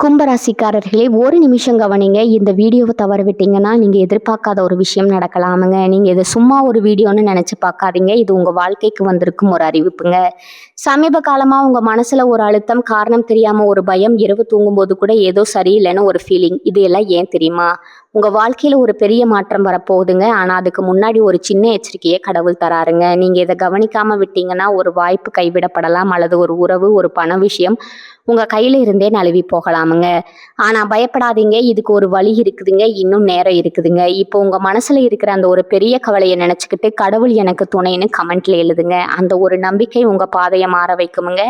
கும்பராசிக்காரர்களே, ஒரு நிமிஷம் கவனிங்க. இந்த வீடியோவை தவற விட்டீங்கன்னா, நீங்க எதிர்பார்க்காத ஒரு விஷயம் நடக்கலாமுங்க. நீங்க இத சும்மா ஒரு வீடியோன்னு நெனச்சு பார்க்காதீங்க. இது உங்க வாழ்க்கைக்கு வந்திருக்கும் ஒரு அறிவிப்புங்க. சமீப காலமா உங்க மனசுல ஒரு அழுத்தம், காரணம் தெரியாம ஒரு பயம், இரவு தூங்கும்போது கூட ஏதோ சரியில்லைன்னு ஒரு ஃபீலிங். இது எல்லாம் ஏன் தெரியுமா? உங்க வாழ்க்கையில ஒரு பெரிய மாற்றம் வரப்போகுதுங்க. ஆனா அதுக்கு முன்னாடி ஒரு சின்ன எச்சரிக்கைய கடவுள் தராருங்க. நீங்க இத கவனிக்காம விட்டீங்கன்னா, ஒரு வாய்ப்பு கைவிடப்படலாம், அல்லது ஒரு உறவு, ஒரு பண விஷயம் உங்க கையில இருந்தே நழுவி போகலாமுங்க. ஆனா பயப்படாதீங்க. இதுக்கு ஒரு வழி இருக்குதுங்க. இன்னும் நேரம் இருக்குதுங்க. இப்போ உங்க மனசுல இருக்கிற அந்த ஒரு பெரிய கவலைய நினைச்சுக்கிட்டு, கடவுள் எனக்கு துணைன்னு கமெண்ட்ல எழுதுங்க. அந்த ஒரு நம்பிக்கை உங்க பாதைய மாற வைக்குமுங்க.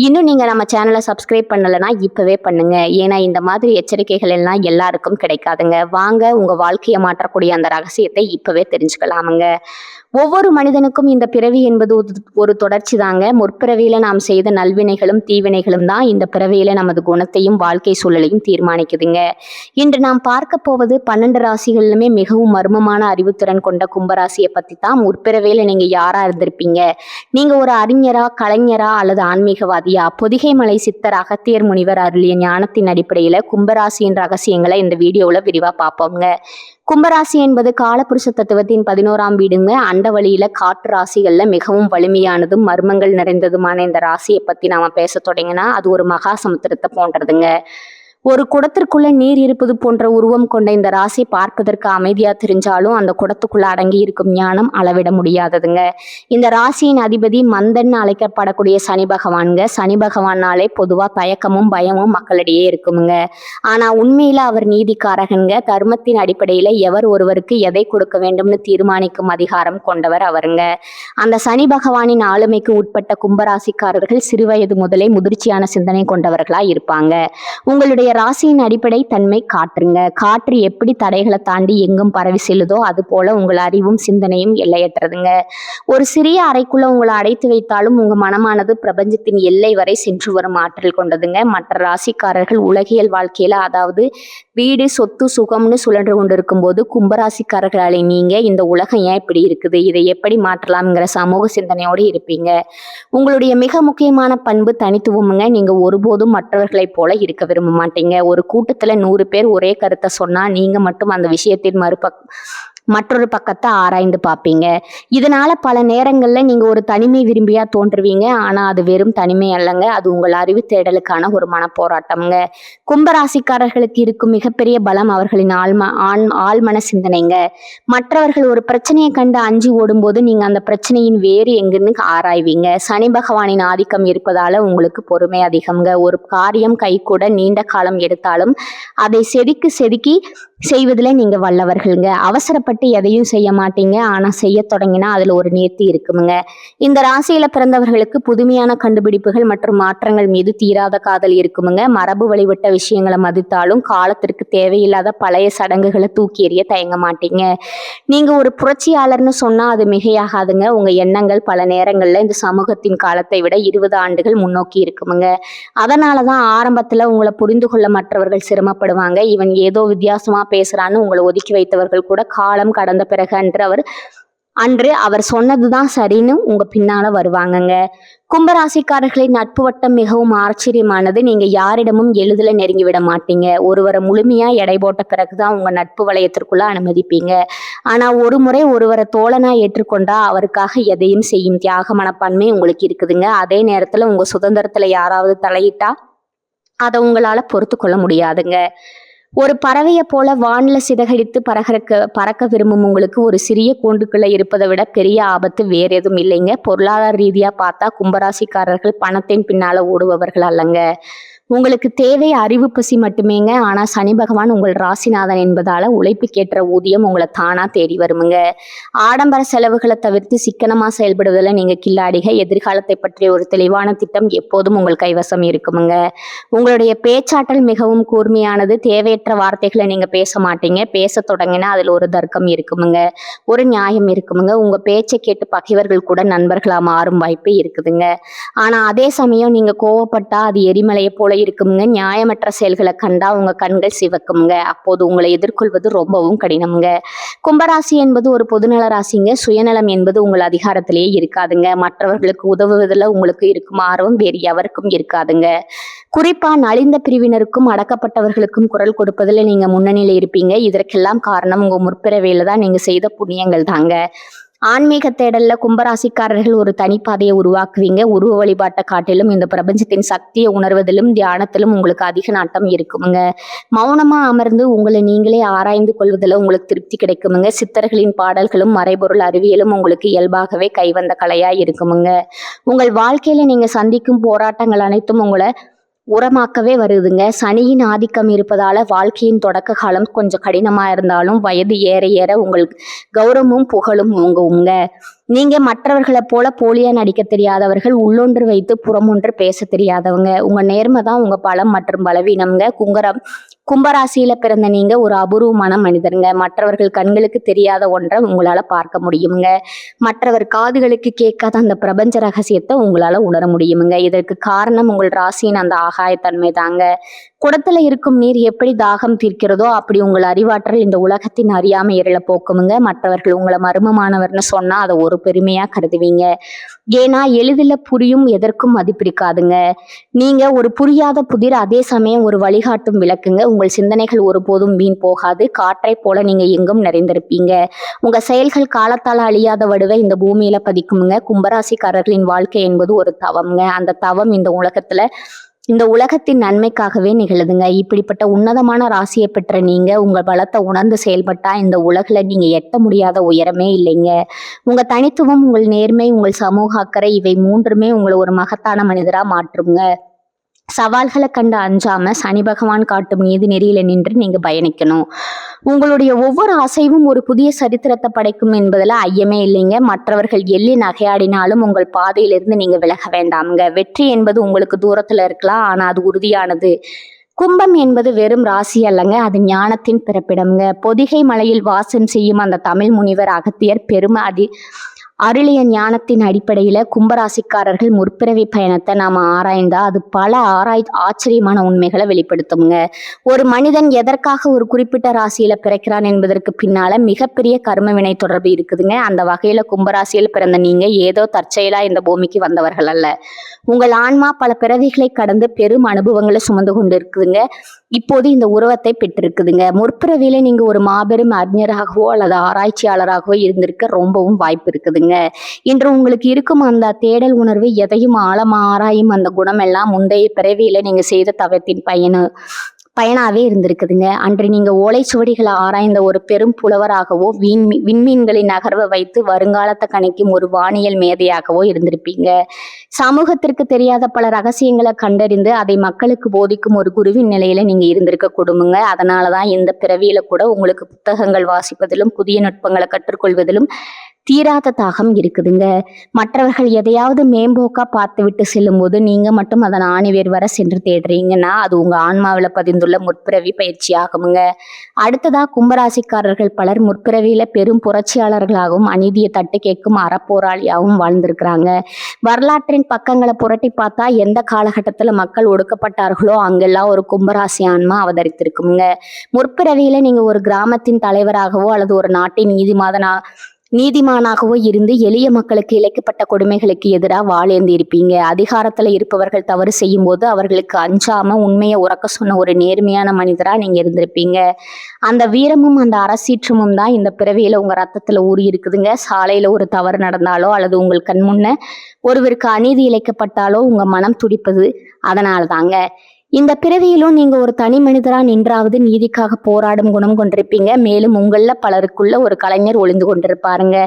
இன்னும் நீங்க நம்ம சேனல சப்ஸ்கிரைப் பண்ணலன்னா இப்பவே பண்ணுங்க. ஏன்னா இந்த மாதிரி எச்சரிக்கைகள் எல்லாம் எல்லாருக்கும் கிடைக்காதுங்க. வாங்க உங்க வாழ்க்கைய மாற்றக்கூடிய அந்த ரகசியத்தை இப்பவே தெரிஞ்சுக்கலாமுங்க. ஒவ்வொரு மனிதனுக்கும் இந்த பிறவி என்பது ஒரு தொடர்ச்சி தாங்க. முற்பிறவியில நாம் செய்த நல்வினைகளும் தீவினைகளும் தான் இந்த பிறவியில நமது குணத்தையும் வாழ்க்கை சூழலையும் தீர்மானிக்குதுங்க. இன்று நாம் பார்க்க போவது 12 ராசிகளிலுமே மிகவும் மர்மமான அறிவுத்திறன் கொண்ட கும்பராசியை பத்தி தான். முற்பிறவியில நீங்க யாரா இருந்திருப்பீங்க? நீங்க ஒரு அறிஞரா, கலைஞரா அல்லது ஆன்மீகவாதியா? பொதிகை மலை சித்தர் அகத்தியர் முனிவர் அருளிய ஞானத்தின் அடிப்படையில கும்பராசியின் ரகசியங்களை இந்த வீடியோவில் விரிவா பார்ப்போங்க. கும்பராசி என்பது காலபுருஷ தத்துவத்தின் 11ஆம் வீடுங்க. அண்ட வழியில காற்று ராசிகள்ல மிகவும் வலிமையானதும் மர்மங்கள் நிறைந்ததுமான இந்த ராசியை பத்தி நாம பேச தொடங்கினா அது ஒரு மகா சமுத்திரத்தை போன்றதுங்க. ஒரு குடத்திற்குள்ள நீர் இருப்பது போன்ற உருவம் கொண்ட இந்த ராசி பார்ப்பதற்கு அமைதியா தெரிஞ்சாலும் அந்த குடத்துக்குள்ள அடங்கி இருக்கும் ஞானம் அளவிட முடியாததுங்க. இந்த ராசியின் அதிபதி மந்தன் அழைக்கப்படக்கூடிய சனி பகவான்க. சனி பகவானாலே பொதுவா தயக்கமும் பயமும் மக்களிடையே இருக்குமுங்க. ஆனா உண்மையில அவர் நீதிக்காரகங்க. தர்மத்தின் அடிப்படையில எவர் ஒருவருக்கு எதை கொடுக்க வேண்டும்னு தீர்மானிக்கும் அதிகாரம் கொண்டவர் அவருங்க. அந்த சனி பகவானின் ஆளுமைக்கு உட்பட்ட கும்பராசிக்காரர்கள் சிறுவயது முதலே முதிர்ச்சியான சிந்தனை கொண்டவர்களா இருப்பாங்க. உங்களுடைய ராசியின் அடிப்படை தன்மை காற்றுங்க. காற்று எப்படி தடைகளை தாண்டி எங்கும் பரவி செல்லுதோ அது போல உங்கள் அறிவும் சிந்தனையும் எல்லையற்றதுங்க. ஒரு சிறிய அறைக்குள்ள உங்களை அடைத்து வைத்தாலும் உங்க மனமானது பிரபஞ்சத்தின் எல்லை வரை சென்று வரும் ஆற்றல் கொண்டதுங்க. மற்ற ராசிக்காரர்கள் உலகியல் வாழ்க்கையில, அதாவது வீடு, சொத்து, சுகம்னு சுழன்று கொண்டிருக்கும் போது கும்பராசிக்காரர்களாலே நீங்க இந்த உலகம் ஏன் இப்படி இருக்குது, இதை எப்படி மாற்றலாம்ங்கிற சமூக சிந்தனையோடு இருப்பீங்க. உங்களுடைய மிக முக்கியமான பண்பு தனித்துவமுங்க. நீங்க ஒருபோதும் மற்றவர்களைப் போல இருக்க விரும்ப மாட்டீங்க. ஒரு கூட்டத்துல 100 பேர் ஒரே கருத்தை சொன்னா நீங்க மட்டும் அந்த விஷயத்தின் மற்றொரு பக்கத்தை ஆராய்ந்து பார்ப்பீங்க. இதனால பல நேரங்கள்ல நீங்க ஒரு தனிமை விரும்பியா தோன்றுவீங்க. ஆனா அது வெறும் தனிமை அல்லங்க, அது உங்கள் அறிவு தேடலுக்கான ஒரு மனப்போராட்டம்ங்க. கும்பராசிக்காரர்களுக்கு இருக்கும் மிகப்பெரிய பலம் அவர்களின் ஆழ்மன சிந்தனைங்க. மற்றவர்கள் ஒரு பிரச்சனையை கண்டு அஞ்சி ஓடும்போது நீங்க அந்த பிரச்சனையின் வேறு எங்குன்னு ஆராய்வீங்க. சனி பகவானின் ஆதிக்கம் இருப்பதால உங்களுக்கு பொறுமை அதிகம்ங்க. ஒரு காரியம் கைகூட நீண்ட காலம் எடுத்தாலும் அதை செதுக்கி செய்வதில் நீங்க வல்லவர்கள்ங்க. அவசரப்பட்டு எதையும் செய்ய மாட்டீங்க. ஆனா செய்ய தொடங்கினா அதுல ஒரு நேர்த்தி இருக்குமுங்க. இந்த ராசியில பிறந்தவர்களுக்கு புதுமையான கண்டுபிடிப்புகள் மற்றும் மாற்றங்கள் மீது தீராத காதல் இருக்குமுங்க. மரபு வழிவிட்ட விஷயங்களை மதித்தாலும் காலத்திற்கு தேவையில்லாத பழைய சடங்குகளை தூக்கி எறிய தயங்க மாட்டீங்க. நீங்க ஒரு புரட்சியாளர்னு சொன்னா அது மிகையாகாதுங்க. உங்க எண்ணங்கள் பல நேரங்கள்ல இந்த சமூகத்தின் காலத்தை விட 20 ஆண்டுகள் முன்னோக்கி இருக்குமுங்க. அதனாலதான் ஆரம்பத்துல உங்களை புரிந்து கொள்ள மற்றவர்கள் சிரமப்படுவாங்க. இவன் ஏதோ வித்தியாசமா பேசுறான்னு உங்களை ஒதுக்கி வைத்தவர்கள் கூட காலம் கடந்த பிறகு அன்று அவர் சொன்னதுதான் சரின்னு உங்க பின்னால வருவாங்கங்க. கும்பராசிக்காரர்களின் நட்பு வட்டம் மிகவும் ஆச்சரியமானது. நீங்க யாரிடமும் எளிதில நெருங்கி விட மாட்டீங்க. ஒருவரை முழுமையா எடை போட்ட பிறகுதான் உங்க நட்பு வளையத்திற்குள்ள அனுமதிப்பீங்க. ஆனா ஒரு முறை ஒருவரை தோழனா ஏற்றுக்கொண்டா அவருக்காக எதையும் செய்யும் தியாக மனப்பான்மை உங்களுக்கு இருக்குதுங்க. அதே நேரத்துல உங்க சுதந்திரத்துல யாராவது தலையிட்டா அதை உங்களால பொறுத்து கொள்ள முடியாதுங்க. ஒரு பறவையை போல வானில சிதகடித்து பறக்க விரும்பும் உங்களுக்கு ஒரு சிறிய கூண்டுக்குள்ள இருப்பதை விட பெரிய ஆபத்து வேற எதுவும் இல்லைங்க. பொருளாதார ரீதியா பார்த்தா கும்பராசிக்காரர்கள் பணத்தின் பின்னால ஓடுபவர்கள் அல்லங்க. உங்களுக்கு தேவை அறிவு பசி மட்டுமேங்க. ஆனா சனி பகவான் உங்கள் ராசிநாதன் என்பதால உழைப்புக்கேற்ற ஊதியம் உங்களை தானா தேடி வருமுங்க. ஆடம்பர செலவுகளை தவிர்த்து சிக்கனமா செயல்படுவதில் நீங்க கில்லாடிக. எதிர்காலத்தை பற்றிய ஒரு தெளிவான திட்டம் எப்போதும் உங்கள் கைவசம் இருக்குமுங்க. உங்களுடைய பேச்சாற்றல் மிகவும் கூர்மையானது. தேவையற்ற வார்த்தைகளை நீங்க பேச மாட்டீங்க. பேச தொடங்கினா அதுல ஒரு தர்க்கம் இருக்குமுங்க, ஒரு நியாயம் இருக்குமுங்க. உங்க பேச்சை கேட்டு பகைவர்கள் கூட நண்பர்களா மாறும் வாய்ப்பு இருக்குதுங்க. ஆனா அதே சமயம் நீங்க கோவப்பட்டா அது எரிமலையை போல இருக்குமுங்க. நியாயமற்ற செயல்களை கண்டா உங்க கண்கள் சிவக்குமுங்க. அப்போது உங்களை எதிர்கொள்வது ரொம்பவும் கடினமுங்க. கும்பராசி என்பது ஒரு பொதுநல ராசிங்க. சுயநலம் என்பது உங்கள் அதிகாரத்திலேயே இருக்காதுங்க. மற்றவர்களுக்கு உதவுவதில் உங்களுக்கு இருக்கும் ஆர்வம் வேறு எவருக்கும் இருக்காதுங்க. குறிப்பா நலிந்த பிரிவினருக்கும் அடக்கப்பட்டவர்களுக்கும் குரல் கொடுப்பதில் நீங்க முன்னணியில இருப்பீங்க. இதற்கெல்லாம் காரணம் உங்க முற்பிறவியில தான் நீங்க செய்த புண்ணியங்கள் தாங்க. ஆன்மீக தேடல்ல கும்பராசிக்காரர்கள் ஒரு தனிப்பாதையை உருவாக்குவீங்க. உருவ வழிபாட்டை காட்டிலும் இந்த பிரபஞ்சத்தின் சக்தியை உணர்வதிலும் தியானத்திலும் உங்களுக்கு அதிக நாட்டம் இருக்குமுங்க. மௌனமா அமர்ந்து உங்களை நீங்களே ஆராய்ந்து கொள்வதில் உங்களுக்கு திருப்தி கிடைக்குமுங்க. சித்தர்களின் பாடல்களும் மறைபொருள் அறிவியலும் உங்களுக்கு இயல்பாகவே கைவந்த கலையா இருக்குமுங்க. உங்கள் வாழ்க்கையில நீங்க சந்திக்கும் போராட்டங்கள் அனைத்தும் உங்களை உரமாக்கவே வருதுங்க. சனியின் ஆதிக்கம் இருப்பதால வாழ்க்கையின் தொடக்க காலம் கொஞ்சம் கடினமா இருந்தாலும் வயது ஏற ஏற உங்களுக்கு கௌரவமும் புகழும் உங்க நீங்க மற்றவர்களை போல போலியா நடிக்க தெரியாதவர்கள். உள்ளொன்று வைத்து புறமொன்று பேச தெரியாதவங்க. உங்க நேர்மை தான் உங்க பலம் மற்றும் பலவீனம்ங்க. கும்பராசியில பிறந்த நீங்க ஒரு அபூர்வமான மனிதருங்க. மற்றவர்கள் கண்களுக்கு தெரியாத ஒன்றை உங்களால பார்க்க முடியுங்க. மற்றவர் காதுகளுக்கு கேட்காத அந்த பிரபஞ்ச ரகசியத்தை உங்களால உணர முடியுங்க. இதற்கு காரணம் உங்கள் ராசியின் அந்த ஆகாயத்தன்மை தாங்க. குடத்துல இருக்கும் நீர் எப்படி தாகம் தீர்க்கிறதோ அப்படி உங்கள் அறிவாற்றல் இந்த உலகத்தின் அறியாமை இருள போக்குமுங்க. மற்றவர்கள் உங்களை மர்மமானவர்னு சொன்னா அதை ஒரு பெருமையா கருதுவீங்க. ஏன்னா எளிதில் புரியும் எதற்கும் மதிப்பிருக்காதுங்க. நீங்க ஒரு புரியாத புதிர், அதே சமயம் ஒரு வழிகாட்டும் விளக்குங்க. உங்கள் சிந்தனைகள் ஒருபோதும் வீண் போகாது. காற்றை போல நீங்க எங்கும் நிறைந்திருப்பீங்க. உங்க செயல்கள் காலத்தால் அழியாத வடுவை இந்த பூமியில பதிக்குமுங்க. கும்பராசிக்காரர்களின் வாழ்க்கை என்பது ஒரு தவம்ங்க. அந்த தவம் இந்த உலகத்தின் நன்மைக்காகவே நிகழுதுங்க. இப்படிப்பட்ட உன்னதமான ராசியை பெற்ற நீங்க உங்க பலத்தை உணர்ந்து செயல்பட்டா இந்த உலகில நீங்க எட்ட முடியாத உயரமே இல்லைங்க. உங்க தனித்துவம், உங்கள் நேர்மை, உங்கள் சமூக அக்கறை இவை மூன்றுமே உங்களை ஒரு மகத்தான மனிதரா மாற்றுங்க. சவால்களை கண்டு அஞ்சாம சனி பகவான் காட்டும் நீதி நெறியில நின்று நீங்க பயணிக்கணும். உங்களுடைய ஒவ்வொரு அசைவும் ஒரு புதிய சரித்திரத்தை படைக்கும் என்பதில் ஐயமே இல்லைங்க. மற்றவர்கள் எள்ளி நகையாடினாலும் உங்கள் பாதையிலிருந்து நீங்க விலக வேண்டாமுங்க. வெற்றி என்பது உங்களுக்கு தூரத்துல இருக்கலாம், ஆனா அது உறுதியானது. கும்பம் என்பது வெறும் ராசி அல்லங்க, அது ஞானத்தின் பிறப்பிடம்ங்க. பொதிகை மலையில் வாசம் செய்யும் அந்த தமிழ் முனிவர் அகத்தியர் அருளிய ஞானத்தின் அடிப்படையில கும்பராசிக்காரர்கள் முற்பிறவி பயணத்தை நாம ஆராய்ந்தா அது பல ஆச்சரியமான உண்மைகளை வெளிப்படுத்துங்க. ஒரு மனிதன் எதற்காக ஒரு குறிப்பிட்ட ராசியில பிறக்கிறான் என்பதற்கு பின்னால மிகப்பெரிய கர்ம வினை தொடர்பு இருக்குதுங்க. அந்த வகையில கும்பராசியில் பிறந்த நீங்க ஏதோ தற்செயலா இந்த பூமிக்கு வந்தவர்கள் அல்ல. உங்கள் ஆன்மா பல பிறவிகளை கடந்து பெரும் அனுபவங்களை சுமந்து கொண்டு இருக்குதுங்க. இப்போது இந்த உருவத்தை பெற்றிருக்குதுங்க. முற்பிறவியில நீங்க ஒரு மாபெரும் அறிஞராகவோ அல்லது ஆராய்ச்சியாளராகவோ இருந்திருக்க ரொம்பவும் வாய்ப்பு இருக்குதுங்க. இன்று உங்களுக்கு இருக்கும் அந்த தேடல் உணர்வு, எதையும் ஆழமா ஆராயும் அந்த குணம் எல்லாம் முந்தைய பிறவியில நீங்க செய்த தவத்தின் பயனாவே இருந்திருக்குதுங்க. அன்று நீங்க ஓலைச்சுவடிகளை ஆராய்ந்த ஒரு பெரும் புலவராகவோ விண்மீன்களின் நகர்வை வைத்து வருங்காலத்தை கணிக்கும் ஒரு வானியல் மேதையாகவோ இருந்திருப்பீங்க. சமூகத்திற்கு தெரியாத பல ரகசியங்களை கண்டறிந்து அதை மக்களுக்கு போதிக்கும் ஒரு குருவின் நிலையில நீங்க இருந்திருக்க கொடுமுங்க. அதனாலதான் இந்த பிறவியில கூட உங்களுக்கு புத்தகங்கள் வாசிப்பதிலும் புதிய நுட்பங்களை கற்றுக்கொள்வதிலும் தீராத தாகம் இருக்குதுங்க. மற்றவர்கள் எதையாவது மேம்போக்கா பார்த்து விட்டு செல்லும் போது நீங்க மட்டும் அதன் ஆணிவேர் வர சென்று தேடுறீங்கன்னா அது உங்க ஆன்மாவில பதிந்துள்ள முற்பிறவி பயிற்சி ஆகுமுங்க. அடுத்ததா கும்பராசிக்காரர்கள் பலர் முற்பிறவியில பெரும் புரட்சியாளர்களாகவும் அநீதியை தட்டு கேட்கும் அறப்போராளியாகவும் வாழ்ந்திருக்கிறாங்க. வரலாற்றின் பக்கங்களை புரட்டி பார்த்தா எந்த காலகட்டத்துல மக்கள் ஒடுக்கப்பட்டார்களோ அங்கெல்லாம் ஒரு கும்பராசி ஆன்மா அவதரித்திருக்குங்க. முற்பிறவியில நீங்க ஒரு கிராமத்தின் தலைவராகவோ அல்லது ஒரு நாட்டின் நீதிமானாகவோ இருந்து எளிய மக்களுக்கு இழைக்கப்பட்ட கொடுமைகளுக்கு எதிராக வாழேந்தி இருப்பீங்க. அதிகாரத்துல இருப்பவர்கள் தவறு செய்யும் போது அவர்களுக்கு அஞ்சாம உண்மையை உறக்க சொன்ன ஒரு நேர்மையான மனிதரா நீங்க இருந்திருப்பீங்க. அந்த வீரமும் அந்த அரசீற்றமும் தான் இந்த பிறவியில உங்க ரத்தத்துல ஊறி இருக்குதுங்க. சாலையில ஒரு தவறு நடந்தாலோ அல்லது உங்கள் கண் முன்ன ஒருவருக்கு அநீதி இழைக்கப்பட்டாலோ உங்க மனம் துடிப்பது அதனால தாங்க. இந்த பிறவியிலும் நீங்க ஒரு தனி மனிதரா நின்றாவது நீதிக்காக போராடும் குணம் கொண்டிருப்பீங்க. மேலும் உங்கள பலருக்குள்ள ஒரு கலைஞர் ஒளிந்து கொண்டிருப்பாருங்க.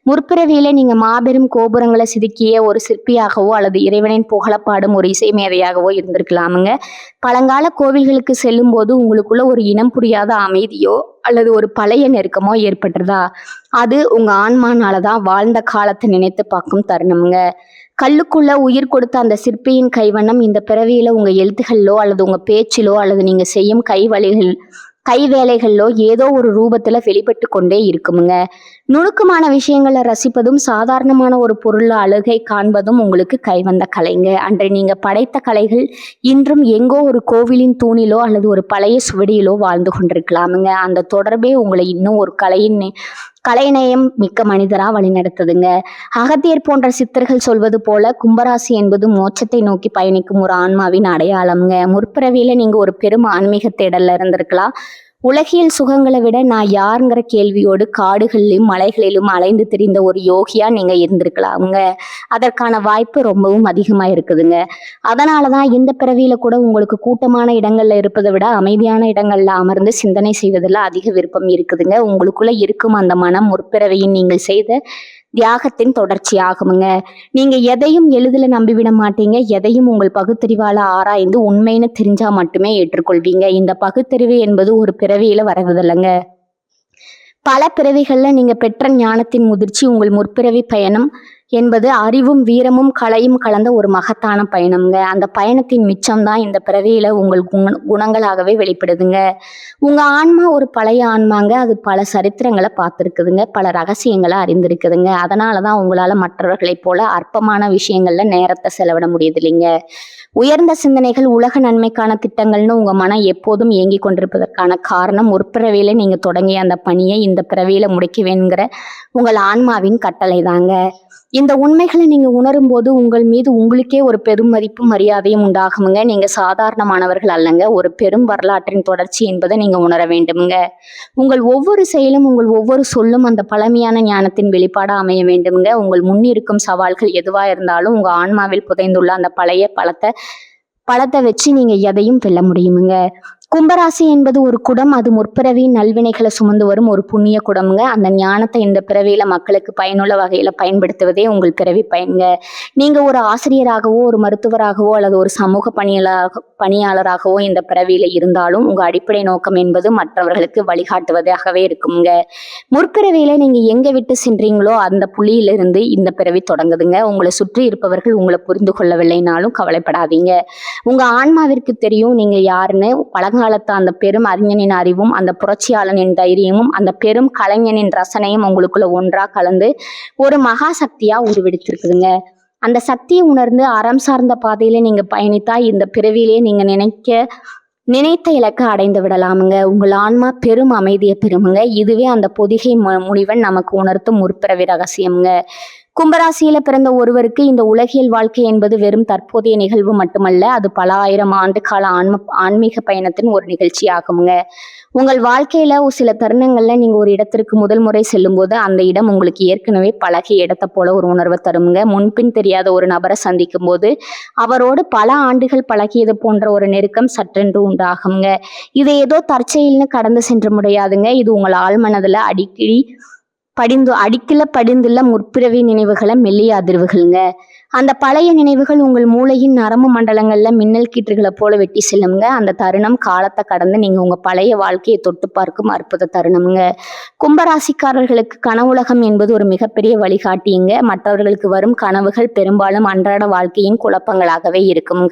முற்பிறவியில நீங்க மாபெரும் கோபுரங்களை செதுக்கிய ஒரு சிற்பியாகவோ அல்லது இறைவனின் புகழப்பாடும் ஒரு இசை மேதையாகவோ இருந்திருக்கலாமுங்க. பழங்கால கோவில்களுக்கு செல்லும் போது உங்களுக்குள்ள ஒரு இனம் புரியாத அமைதியோ அல்லது ஒரு பழைய நெருக்கமோ ஏற்பட்டுறதா அது உங்க ஆன்மானாலதான் வாழ்ந்த காலத்தை நினைத்து பார்க்கும் தருணம்ங்க. கல்லுக்குள்ள உயிர் கொடுத்த அந்த சிற்பியின் கைவண்ணம் இந்த பிறவியில உங்க எழுத்துகளிலோ அல்லது உங்க பேச்சிலோ அல்லது நீங்க செய்யும் கை வேலைகளிலோ ஏதோ ஒரு ரூபத்துல வெளிப்பட்டு கொண்டே இருக்குமுங்க. நுணுக்கமான விஷயங்களை ரசிப்பதும் சாதாரணமான ஒரு பொருள் அழகை காண்பதும் உங்களுக்கு கைவந்த கலைங்க. அன்று நீங்க படைத்த கலைகள் இன்றும் எங்கோ ஒரு கோவிலின் தூணிலோ அல்லது ஒரு பழைய சுவடியிலோ வாழ்ந்து கொண்டிருக்கலாமுங்க. அந்த தொடர்பே உங்களை இன்னும் ஒரு கலைநயம் மிக்க மனிதரா வழிநடத்துதுங்க. அகத்தியர் போன்ற சித்தர்கள் சொல்வது போல கும்பராசி என்பது மோட்சத்தை நோக்கி பயணிக்கும் ஒரு ஆன்மாவின் அடையாளம்ங்க. முற்பிறவியில நீங்க ஒரு பெரும் ஆன்மீக தேடல்ல இருந்திருக்கலாம். உலகியல் சுகங்களை விட நான் யாருங்கிற கேள்வியோடு காடுகளிலும் மலைகளிலும் அலைந்து திரிந்த ஒரு யோகியா நீங்க இருந்திருக்கலாமுங்க. அதற்கான வாய்ப்பு ரொம்பவும் அதிகமா இருக்குதுங்க. அதனாலதான் இந்த பிறவியில கூட உங்களுக்கு கூட்டமான இடங்கள்ல இருப்பதை விட அமைதியான இடங்கள்ல அமர்ந்து சிந்தனை செய்வதில் அதிக விருப்பம் இருக்குதுங்க. உங்களுக்குள்ள இருக்கும் அந்த மனம் முற்பிறவியின் நீங்கள் செய்த தியாகத்தின் தொடர்ச்சி ஆகுமுங்க. நீங்க எதையும் எளிதில் நம்பிவிட மாட்டீங்க. எதையும் உங்கள் பகுத்தறிவால ஆராய்ந்து உண்மைன்னு தெரிஞ்சா மட்டுமே ஏற்றுக்கொள்வீங்க. இந்த பகுத்தறிவு என்பது ஒரு பிறவியில வரதில்லைங்க. பல பிறவிகள்ல நீங்க பெற்ற ஞானத்தின் முதிர்ச்சி உங்கள் முற்பிறவி பயணம் என்பது அறிவும் வீரமும் கலையும் கலந்த ஒரு மகத்தான பயணம்ங்க. அந்த பயணத்தின் மிச்சம்தான் இந்த பிறவியில உங்கள் குணங்களாகவே வெளிப்படுதுங்க. உங்க ஆன்மா ஒரு பழைய ஆன்மாங்க. அது பல சரித்திரங்களை பார்த்துருக்குதுங்க, பல ரகசியங்களை அறிந்திருக்குதுங்க. அதனாலதான் உங்களால மற்றவர்களைப் போல அற்பமான விஷயங்கள்ல நேரத்தை செலவிட முடியுது இல்லைங்க. உயர்ந்த சிந்தனைகள், உலக நன்மைக்கான திட்டங்கள்னு உங்க மனம் எப்போதும் இயங்கி கொண்டிருப்பதற்கான காரணம் முற்பிறவியில நீங்க தொடங்கிய அந்த பணியை இந்த பிறவியில முடிக்கவேங்கிற உங்கள் ஆன்மாவின் கட்டளை தாங்க. இந்த உண்மைகளை நீங்க உணரும் போது உங்கள் மீது உங்களுக்கே ஒரு பெரும் மதிப்பும் மரியாதையும் உண்டாகுமுங்க. நீங்க சாதாரணமானவர்கள் அல்லங்க. ஒரு பெரும் வரலாற்றின் தொடர்ச்சி என்பதை நீங்க உணர வேண்டுமுங்க. உங்கள் ஒவ்வொரு செயலும், உங்கள் ஒவ்வொரு சொல்லும் அந்த பழமையான ஞானத்தின் வெளிப்பாடா அமைய வேண்டுமுங்க. உங்கள் முன்னிருக்கும் சவால்கள் எதுவா இருந்தாலும் உங்க ஆன்மாவில் புதைந்துள்ள அந்த பழைய பழத்தை வச்சு நீங்க எதையும் வெல்ல முடியுமுங்க. கும்பராசி என்பது ஒரு குடம். அது முற்பிறவியின் நல்வினைகளை சுமந்து வரும் ஒரு புண்ணிய குடமுங்க. அந்த ஞானத்தை இந்த பிறவியில மக்களுக்கு பயனுள்ள வகையில பயன்படுத்துவதே உங்கள் பிறவி பயனுங்க. நீங்க ஒரு ஆசிரியராகவோ, ஒரு மருத்துவராகவோ அல்லது ஒரு சமூக பணியாளராகவோ இந்த பிறவியில இருந்தாலும் உங்க அடிப்படை நோக்கம் என்பது மற்றவர்களுக்கு வழிகாட்டுவதாகவே இருக்குங்க. முற்பிறவியில நீங்க எங்க விட்டு சென்றீங்களோ அந்த புள்ளியிலிருந்து இந்த பிறவி தொடங்குதுங்க. உங்களை சுற்றி இருப்பவர்கள் உங்களை புரிந்து கொள்ளவில்லைனாலும் கவலைப்படாதீங்க. உங்க ஆன்மாவிற்கு தெரியும் நீங்க யாருன்னு. பழங்காலத்து அந்த பெரும் அறிஞனின் அறிவும், அந்த புரட்சியாளனின் தைரியமும், அந்த பெரும் கலைஞனின் ரசனையும் உங்களுக்குள்ள ஒன்றா கலந்து ஒரு மகா சக்தியா உருவெடுத்திருக்குதுங்க. அந்த சக்தியை உணர்ந்து அறம் சார்ந்த பாதையில நீங்க பயணித்தா இந்த பிறவியிலே நீங்க நினைத்த இலக்கை அடைந்து விடலாமுங்க. உங்கள் ஆன்மா பெரும் அமைதியை பெறுமுங்க. இதுவே அந்த பொதிகை முனிவன் நமக்கு உணர்த்தும் முற்பிறவி ரகசியம்ங்க. கும்பராசியில பிறந்த ஒருவருக்கு இந்த உலகியல் வாழ்க்கை என்பது வெறும் தற்போதைய நிகழ்வு மட்டுமல்ல, அது பல ஆயிரம் ஆண்டு கால ஆன்மீக பயணத்தின் ஒரு நிகழ்ச்சி ஆகுங்க. உங்கள் வாழ்க்கையில சில தருணங்கள்ல நீங்க ஒரு இடத்திற்கு முதல் முறை செல்லும் போது அந்த இடம் உங்களுக்கு ஏற்கனவே பழகிய இடத்தை போல ஒரு உணர்வை தருங்க. முன்பின் தெரியாத ஒரு நபரை சந்திக்கும் போது அவரோடு பல ஆண்டுகள் பழகியது போன்ற ஒரு நெருக்கம் சற்றென்று உண்டாகுங்க. இது ஏதோ தற்செயல்னு கடந்து சென்று முடியாதுங்க. இது உங்கள் ஆழ்மனதுல படிந்துள்ள முற்பிறவி நினைவுகளை மெல்லிய அதிர்வுகள்ங்க. அந்த பழைய நினைவுகள் உங்கள் மூளையின் நரம்பு மண்டலங்கள்ல மின்னல் கீற்றுகளை போல வெட்டி செல்லுங்க. அந்த தருணம் காலத்தை கடந்து நீங்க உங்க பழைய வாழ்க்கையை தொட்டு பார்க்கும் அற்புத தருணம்ங்க. கும்பராசிக்காரர்களுக்கு கனவுலகம் என்பது ஒரு மிகப்பெரிய வழிகாட்டியுங்க. மற்றவர்களுக்கு வரும் கனவுகள் பெரும்பாலும் அன்றாட வாழ்க்கையின் குழப்பங்களாகவே இருக்கும்.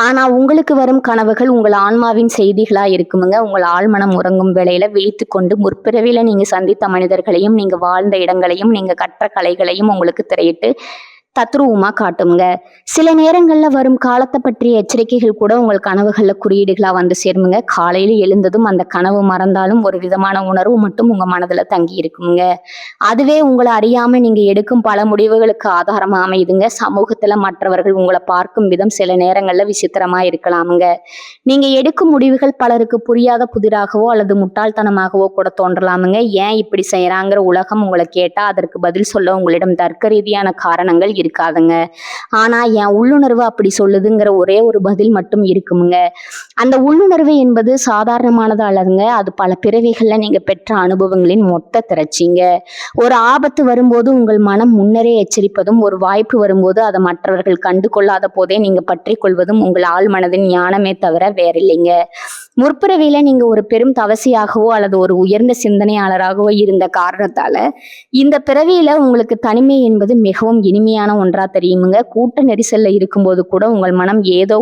ஆனா உங்களுக்கு வரும் கனவுகள் உங்கள் ஆன்மாவின் செய்திகளா இருக்குமுங்க. உங்கள் ஆழ்மனம் உறங்கும் வேளையில விழித்து கொண்டு முற்பிறவில நீங்க சந்தித்த மனிதர்களையும், நீங்க வாழ்ந்த இடங்களையும், நீங்க கற்ற கலைகளையும் உங்களுக்கு திரையிட்டு தத்ரூபமா காட்டுங்க. சில நேரங்கள்ல வரும் காலத்தை பற்றிய எச்சரிக்கைகள் கூட உங்கள் கனவுகள்ல குறியீடுகளா வந்து சேருமுங்க. காலையில எழுந்ததும் அந்த கனவு மறந்தாலும் ஒரு விதமான உணர்வு மட்டும் உங்க மனதுல தங்கி இருக்குங்க. அதுவே உங்களை அறியாம நீங்க எடுக்கும் பல முடிவுகளுக்கு ஆதாரமா அமையுதுங்க. சமூகத்துல மற்றவர்கள் உங்களை பார்க்கும் விதம் சில நேரங்கள்ல விசித்திரமா இருக்கலாமுங்க. நீங்க எடுக்கும் முடிவுகள் பலருக்கு புரியாத புதிராகவோ அல்லது முட்டாள்தனமாகவோ கூட தோன்றலாமுங்க. ஏன் இப்படி செய்யறாங்கிற உலகம் உங்களை கேட்டா அதற்கு பதில் சொல்ல உங்களிடம் தர்க்க ரீதியான காரணங்கள் இருக்காதுங்க. ஆனா என் உள்ளுணர்வு அப்படி சொல்லுதுங்கிற ஒரே ஒரு பதில் மட்டும் இருக்குமுங்க. அந்த உள்ளுணர்வு என்பது சாதாரணமானது அல்லதுங்க. அது பல பிறவிகள்ல நீங்க பெற்ற அனுபவங்களின் மொத்த திரட்சிங்க. ஒரு ஆபத்து வரும்போது உங்கள் மனம் முன்னரே எச்சரிப்பதும், ஒரு வாய்ப்பு வரும்போது அதை மற்றவர்கள் கண்டு கொள்ளாத போதே நீங்க பற்றி கொள்வதும் உங்கள் ஆழ் மனதின் ஞானமே தவிர வேறில்லைங்க. முற்பிறவியில நீங்க ஒரு பெரும் தவசியாகவோ அல்லது ஒரு உயர்ந்த சிந்தனையாளராகவோ இருந்த காரணத்தால இந்த பிறவியில உங்களுக்கு தனிமை என்பது மிகவும் இனிமையான ஒன்றா தெரியுமுங்க. கூட்ட நெரிசல்ல இருக்கும்போது கூட உங்கள் மனம் ஏதோ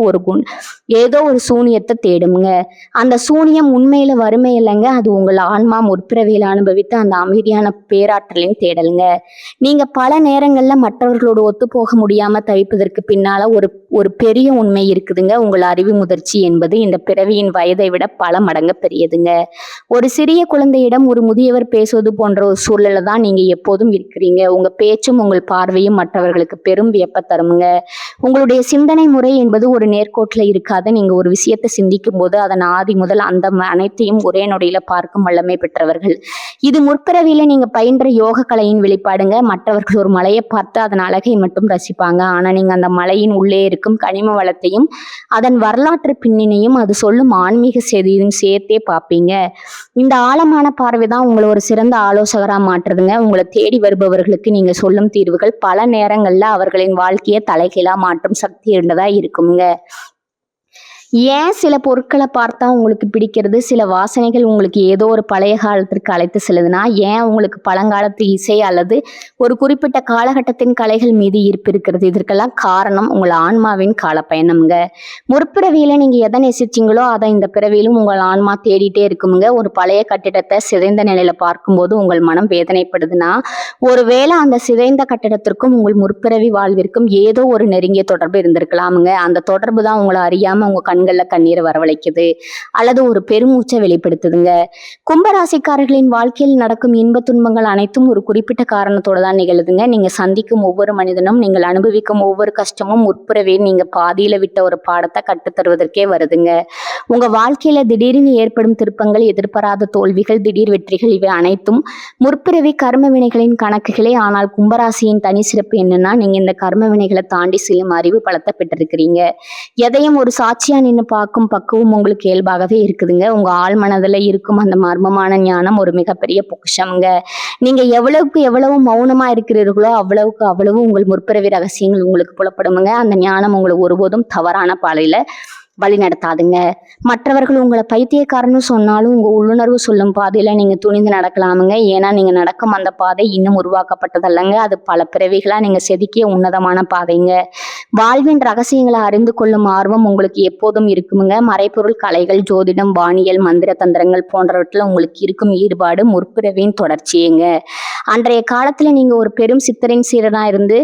ஒரு சூனியத்தை தேடுமுங்க. அந்த சூனியம் உண்மையில வறுமை இல்லைங்க, அது உங்கள் ஆன்மா முற்பிறவியில அனுபவித்த அந்த அமைதியான பேராற்றலின் தேடலுங்க. நீங்க பல நேரங்கள்ல மற்றவர்களோடு ஒத்து போக முடியாம தவிப்பதற்கு பின்னால ஒரு பெரிய உண்மை இருக்குதுங்க. உங்கள் அறிவு முதிர்ச்சி என்பது இந்த பிறவியின் வயதை விட பல மடங்கு பெரியதுங்க. ஒரு சிறிய குழந்தையிடம் ஒரு முதியவர் பேசுவது போன்ற ஒரு சூழல்ல தான் நீங்க எப்போதும் இருக்கிறீங்க. உங்க பேச்சும் உங்கள் பார்வையும் மற்றவர்களுக்கு பெரும் வியப்ப தருமுங்க. உங்களுடைய சிந்தனை முறை என்பது ஒரு நேர்கோட்டுல இருக்காது. நீங்க ஒரு விஷயத்தை சிந்திக்கும் போது அதன் ஆதி முதல் அந்த அனைத்தையும் ஒரே நொடியில பார்க்கும் வல்லமை பெற்றவர்கள். இது முற்பிறவியில நீங்க பயின்ற யோக கலையின் வெளிப்பாடுங்க. மற்றவர்கள் ஒரு மலையை பார்த்து அதன் அழகை மட்டும் ரசிப்பாங்க. ஆனா நீங்க அந்த மலையின் உள்ளே இருக்கும் கனிம வளத்தையும் அதன் வரலாற்று பின்னணியும் அது சொல்லும் ஆன்மீக செய்தியும் சேர்த்தே பார்ப்பீங்க. இந்த ஆழமான பார்வைதான் உங்களை ஒரு சிறந்த ஆலோசகரா மாற்றுதுங்க. உங்களை தேடி வருபவர்களுக்கு நீங்க சொல்லும் தீர்வுகள் பல நேரங்கள்ல அவர்களின் வாழ்க்கையை தலைகீழா மாற்றும் சக்தி இருந்ததா இருக்குங்க. ஏன் சில பொருட்களை பார்த்தா உங்களுக்கு பிடிக்கிறது, சில வாசனைகள் உங்களுக்கு ஏதோ ஒரு பழைய காலத்திற்கு அழைத்து செல்லுதுன்னா, ஏன் உங்களுக்கு பழங்காலத்து இசை அல்லது ஒரு குறிப்பிட்ட காலகட்டத்தின் கலைகள் மீது ஈர்ப்பு இருக்கிறது? இதற்கெல்லாம் காரணம் உங்கள் ஆன்மாவின் காலப்பயணம்ங்க. முற்பிறவியில நீங்க எதை நேசிச்சீங்களோ அதை இந்த பிறவியிலும் உங்கள் ஆன்மா தேடிட்டே இருக்குமுங்க. ஒரு பழைய கட்டிடத்தை சிதைந்த நிலையில பார்க்கும்போது உங்கள் மனம் வேதனைப்படுதுன்னா, ஒருவேளை அந்த சிதைந்த கட்டிடத்திற்கும் உங்கள் முற்பிறவி வாழ்விற்கும் ஏதோ ஒரு நெருங்கிய தொடர்பு இருந்திருக்கலாமுங்க. அந்த தொடர்பு தான் உங்களை அறியாம உங்க கண்கள்ல கண்ணீரை வரவழைக்குது அல்லது ஒரு பெருமூச்சை வெளிப்படுத்துதுங்க. கும்பராசிக்காரர்களின் வாழ்க்கையில் நடக்கும் இன்ப துன்பங்கள் அனைத்தும் ஒரு குறிப்பிட்ட காரணத்தோட தான் நிகழுதுங்க. நீங்க சந்திக்கும் ஒவ்வொரு மனிதனும், நீங்கள் அனுபவிக்கும் ஒவ்வொரு கஷ்டமும் முற்புறவே நீங்க பாதியில விட்ட ஒரு பாடத்தை கற்றுத்தருவதற்கே வருதுங்க. உங்க வாழ்க்கையில திடீர்னு ஏற்படும் திருப்பங்கள், எதிர்பாராத தோல்விகள், திடீர் வெற்றிகள், இவை அனைத்தும் முற்பிறவி கர்ம வினைகளின் கணக்குகளே. ஆனால் கும்பராசியின் தனி சிறப்பு என்னன்னா, நீங்க இந்த கர்ம வினைகளை தாண்டி செல்லும் அறிவு பலத்தை பெற்றிருக்கிறீங்க. எதையும் ஒரு சாட்சியா நின்று பார்க்கும் பக்குவம் உங்களுக்கு இயல்பாகவே இருக்குதுங்க. உங்க ஆழ் மனதுல இருக்கும் அந்த மர்மமான ஞானம் ஒரு மிகப்பெரிய பொக்கிஷம்ங்க. நீங்க எவ்வளவுக்கு எவ்வளவு மௌனமா இருக்கிறீர்களோ அவ்வளவுக்கு அவ்வளவு உங்கள் முற்பிறவி ரகசியங்கள் உங்களுக்கு புலப்படுமுங்க. அந்த ஞானம் உங்களை ஒருபோதும் தவறான பாதையில வழி நடத்தாதுங்க. மற்றவர்கள் உங்களை பைத்தியக்காரன்னு சொன்னாலும் உங்க உள்ளுணர்வு சொல்லும் பாதையில நீங்க துணிந்து நடக்கலாமுங்க. ஏன்னா நீங்க நடக்கும் அந்த பாதை இன்னும் உருவாக்கப்பட்டதல்லங்க. அது பல பிறவிகளா நீங்க செதுக்கிய உன்னதமான பாதைங்க. வாழ்வின் ரகசியங்களை அறிந்து கொள்ளும் ஆர்வம் உங்களுக்கு எப்போதும் இருக்குமுங்க. மறைப்பொருள் கலைகள், ஜோதிடம், வானியல், மந்திர தந்திரங்கள் போன்றவற்றில் உங்களுக்கு இருக்கும் ஈடுபாடு முற்பிறவியின் தொடர்ச்சியேங்க. அன்றைய காலத்துல நீங்க ஒரு பெரும் சித்தரின் சீரனா இருந்து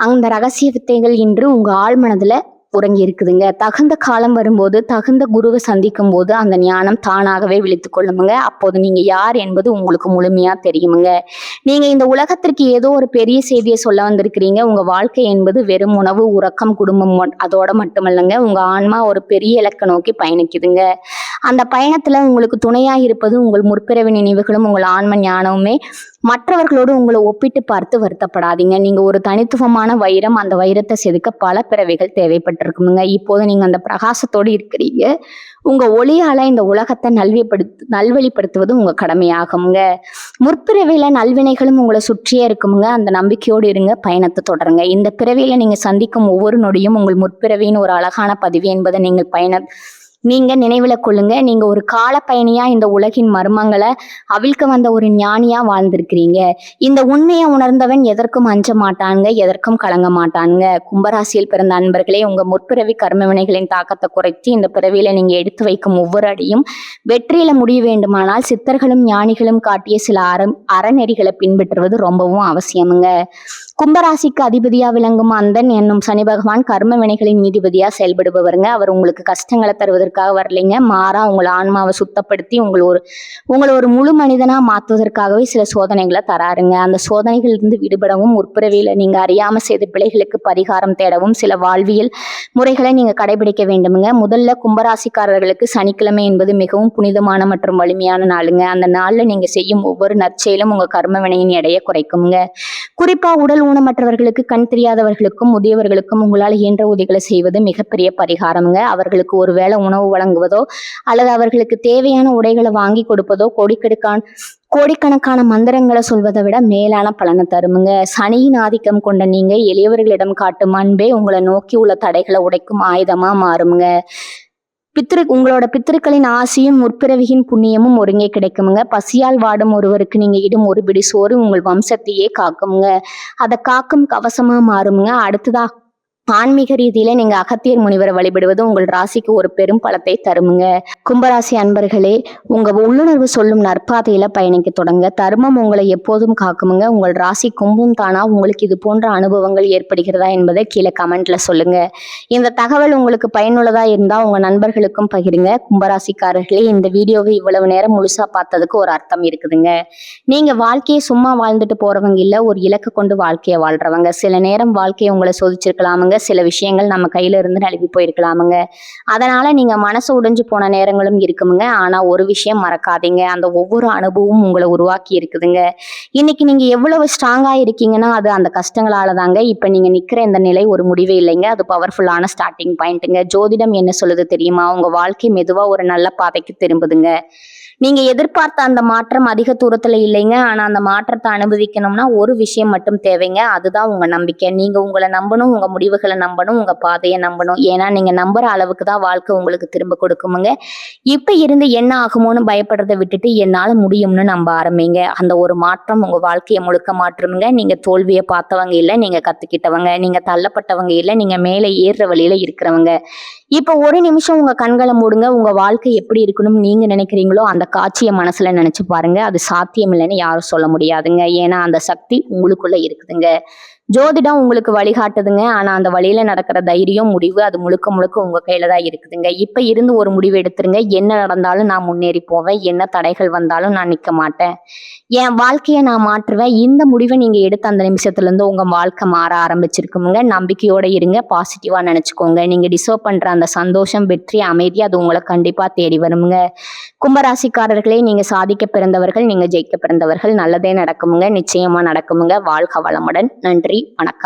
அந்த ரகசிய வித்தைகள் இன்று உங்க ஆழ் மனதுல உறங்கி இருக்குதுங்க. தகுந்த காலம் வரும்போது, தகுந்த குருவை சந்திக்கும் போது அந்த ஞானம் தானாகவே விழித்து கொள்ளுமுங்க. அப்போது நீங்க யார் என்பது உங்களுக்கு முழுமையா தெரியுமுங்க. நீங்க இந்த உலகத்திற்கு ஏதோ ஒரு பெரிய செய்தியை சொல்ல வந்திருக்கிறீங்க. உங்க வாழ்க்கை என்பது வெறும் உணவு, உறக்கம், குடும்பம் அதோட மட்டுமல்லங்க. உங்க ஆன்மா ஒரு பெரிய இலக்கை நோக்கி பயணிக்குதுங்க. அந்த பயணத்துல உங்களுக்கு துணையா இருப்பது உங்கள் முற்பிறவி நினைவுகளும் உங்கள் ஆன்ம ஞானமுமே. மற்றவர்களோடு உங்களை ஒப்பிட்டு பார்த்து வருத்தப்படாதீங்க. நீங்க ஒரு தனித்துவமான வைரம். அந்த வைரத்தை செதுக்க பல பிறவிகள் தேவைப்பட்டிருக்குமுங்க. இப்போது நீங்க அந்த பிரகாசத்தோடு இருக்கிறீங்க. உங்க ஒளியால இந்த உலகத்தை நல்வழிப்படுத்துவது உங்க கடமையாகுங்க. முற்பிறவியில நல்வினைகளும் உங்களை சுற்றியே இருக்குமுங்க. அந்த நம்பிக்கையோடு இருங்க, பயணத்தை தொடருங்க. இந்த பிறவியில நீங்க சந்திக்கும் ஒவ்வொரு நொடியும் உங்கள் முற்பிறவியின் ஒரு அழகான பதிவு என்பதை நீங்க நினைவுல கொள்ளுங்க. நீங்க ஒரு கால பயணியா இந்த உலகின் மர்மங்களை அவிழ்க்க வந்த ஒரு ஞானியா வாழ்ந்திருக்கிறீங்க. இந்த உண்மையை உணர்ந்தவன் எதற்கும் அஞ்ச மாட்டானுங்க, எதற்கும் கலங்க மாட்டானுங்க. கும்பராசியில் பிறந்த அன்பர்களே, உங்க முற்பிறவி கர்ம வினைகளின் தாக்கத்தை குறைத்து இந்த பிறவியில நீங்க எடுத்து வைக்கும் ஒவ்வொரு அடியும் வெற்றியில முடிய வேண்டுமானால் சித்தர்களும் ஞானிகளும் காட்டிய சில அறநெறிகளை பின்பற்றுவது ரொம்பவும் அவசியமுங்க. கும்பராசிக்கு அதிபதியா விளங்கும் அந்தன் என்னும் சனி பகவான் கர்ம வினைகளின் நீதிபதியா செயல்படுபவருங்க. அவர் உங்களுக்கு கஷ்டங்களை தருவதற்காக வரலைங்க, மாறா உங்கள் ஆன்மாவை சுத்தப்படுத்தி உங்களை ஒரு முழு மனிதனா மாற்றுவதற்காகவே சில சோதனைகளை தராருங்க. அந்த சோதனைகளிலிருந்து விடுபடவும், முற்பிறவியில நீங்க அறியாம செய்த பிழைகளுக்கு பரிகாரம் தேடவும் சில வாழ்வியல் முறைகளை நீங்க கடைபிடிக்க வேண்டுமுங்க. முதல்ல கும்பராசிக்காரர்களுக்கு சனிக்கிழமை என்பது மிகவும் புனிதமான மற்றும் வலிமையான நாளுங்க. அந்த நாள்ல நீங்க செய்யும் ஒவ்வொரு நற்செயலும் உங்க கர்ம வினையின் எடையை குறைக்குங்க. குறிப்பா உடல் ஊனமற்றவர்களுக்கு, கண் தெரியாதவர்களுக்கும், முதியவர்களுக்கும் உங்களால் இயன்ற உதவிகளை செய்வது மிகப்பெரிய பரிகாரமுங்க. அவர்களுக்கு ஒருவேளை உணவு வழங்குவதோ அல்லது அவர்களுக்கு தேவையான உடைகளை வாங்கி கொடுப்பதோ கோடிக்கணக்கான மந்திரங்களை சொல்வதை விட மேலான பலனை தருமுங்க. சனியின் ஆதிக்கம் கொண்ட நீங்க எளியவர்களிடம் காட்டும் அன்பே உங்களை நோக்கி உள்ள தடைகளை உடைக்கும் ஆயுதமா மாறுமுங்க. உங்களோட பித்திருக்களின் ஆசையும் முற்பிறவியின் புண்ணியமும் ஒருங்கே கிடைக்குமுங்க. பசியால் வாடும் ஒருவருக்கு நீங்க இடும் ஒரு பிடி சோறு உங்கள் வம்சத்தையே காக்குமுங்க. அதை காக்கும் கவசமா மாறுமுங்க. அடுத்ததா ஆன்மீக ரீதியில நீங்க அகத்தியர் முனிவரை வழிபடுவது உங்கள் ராசிக்கு ஒரு பெரும் பலத்தை தருமுங்க. கும்பராசி அன்பர்களே, உங்க உள்ளுணர்வு சொல்லும் நற்பாதையில பயணிக்க தொடங்க. தர்மம் உங்களை எப்போதும் காக்குமுங்க. உங்கள் ராசி கும்பும் தானா உங்களுக்கு இது போன்ற அனுபவங்கள் ஏற்படுகிறதா என்பதை கீழே கமெண்ட்ல சொல்லுங்க. இந்த தகவல் உங்களுக்கு பயனுள்ளதா இருந்தா உங்க நண்பர்களுக்கும் பகிருங்க. கும்பராசிக்காரர்களே, இந்த வீடியோவை இவ்வளவு நேரம் முழுசா பார்த்ததுக்கு ஒரு அர்த்தம் இருக்குதுங்க. நீங்க வாழ்க்கையை சும்மா வாழ்ந்துட்டு போறவங்க இல்ல, ஒரு இலக்கு கொண்டு வாழ்க்கையை வாழ்றவங்க. சில நேரம் வாழ்க்கையை உங்களை சோதிச்சிருக்கலாமுங்க. சில விஷயங்கள் நம்ம கையில இருந்து நழுவி போயிருக்கலாமுங்க. அதனால நீங்க மனசு உடைஞ்சு போன நேரங்களும் இருக்குமுங்க. ஆனா ஒரு விஷயம் மறக்காதீங்க, அந்த ஒவ்வொரு அனுபவமும் உங்களை உருவாக்கி இருக்குதுங்க. இன்னைக்கு நீங்க எவ்வளவு ஸ்ட்ராங்கா இருக்கீங்கன்னா அது அந்த கஷ்டங்களால தாங்க. இப்ப நீங்க நிக்கிற இந்த நிலை ஒரு முடிவே இல்லைங்க, அது பவர்ஃபுல்லான ஸ்டார்டிங் பாயிண்ட்டுங்க. ஜோதிடம் என்ன சொல்லுது தெரியுமா? உங்க வாழ்க்கை மெதுவா ஒரு நல்ல பாதைக்கு திரும்புதுங்க. நீங்க எதிர்பார்த்த அந்த மாற்றம் அதிக தூரத்துல இல்லைங்க. ஆனா அந்த மாற்றத்தை அனுபவிக்கணும்னா ஒரு விஷயம் மட்டும் தேவைங்க, அதுதான் உங்க நம்பிக்கை. நீங்க உங்களை நம்பணும், உங்க முடிவுகளை நம்பணும், உங்க பாதையை நம்பணும். ஏன்னா நீங்க நம்புற அளவுக்கு தான் வாழ்க்கை உங்களுக்கு திரும்ப கொடுக்குமுங்க. இப்ப இருந்து என்ன ஆகுமோன்னு பயப்படுறதை விட்டுட்டு என்னால முடியும்னு நம்ப ஆரம்பிங்க. அந்த ஒரு மாற்றம் உங்க வாழ்க்கையை முழுக்க மாற்றுமுங்க. நீங்க தோல்வியை பார்த்தவங்க இல்லை, நீங்க கத்துக்கிட்டவங்க. நீங்க தள்ளப்பட்டவங்க இல்லை, நீங்க மேலே ஏறுற வழியில இருக்கிறவங்க. இப்ப ஒரு நிமிஷம் உங்க கண்களை மூடுங்க. உங்க வாழ்க்கை எப்படி இருக்கணும்னு நீங்க நினைக்கிறீங்களோ அந்த காட்சியை மனசுல நினைச்சு பாருங்க. அது சாத்தியம் இல்லைன்னு யாரும் சொல்ல முடியாதுங்க. ஏன்னா அந்த சக்தி உங்களுக்குள்ள இருக்குதுங்க. ஜோதிடம் உங்களுக்கு வழிகாட்டுதுங்க. ஆனா அந்த வழியில நடக்கிற தைரியம், முடிவு அது முழுக்க முழுக்க உங்க கையில தான் இருக்குதுங்க. இப்ப இருந்து ஒரு முடிவு எடுத்துருங்க. என்ன நடந்தாலும் நான் முன்னேறி போவேன், என்ன தடைகள் வந்தாலும் நான் நிக்க மாட்டேன், என் வாழ்க்கையை நான் மாற்றுவேன். இந்த முடிவை நீங்க எடுத்த அந்த நிமிஷத்துல இருந்து உங்க வாழ்க்கை மாற ஆரம்பிச்சிருக்குமுங்க. நம்பிக்கையோட இருங்க, பாசிட்டிவா நினைச்சுக்கோங்க. நீங்க டிசர்வ் பண்ற அந்த சந்தோஷம், வெற்றி, அமைதி அது உங்களை கண்டிப்பா தேடி வருமுங்க. கும்பராசிக்காரர்களே, நீங்க சாதிக்க பிறந்தவர்கள், நீங்க ஜெயிக்க பிறந்தவர்கள். நல்லதே நடக்குமுங்க, நிச்சயமா நடக்குமுங்க. வாழ்க வளமுடன். நன்றி, வணக்கம்.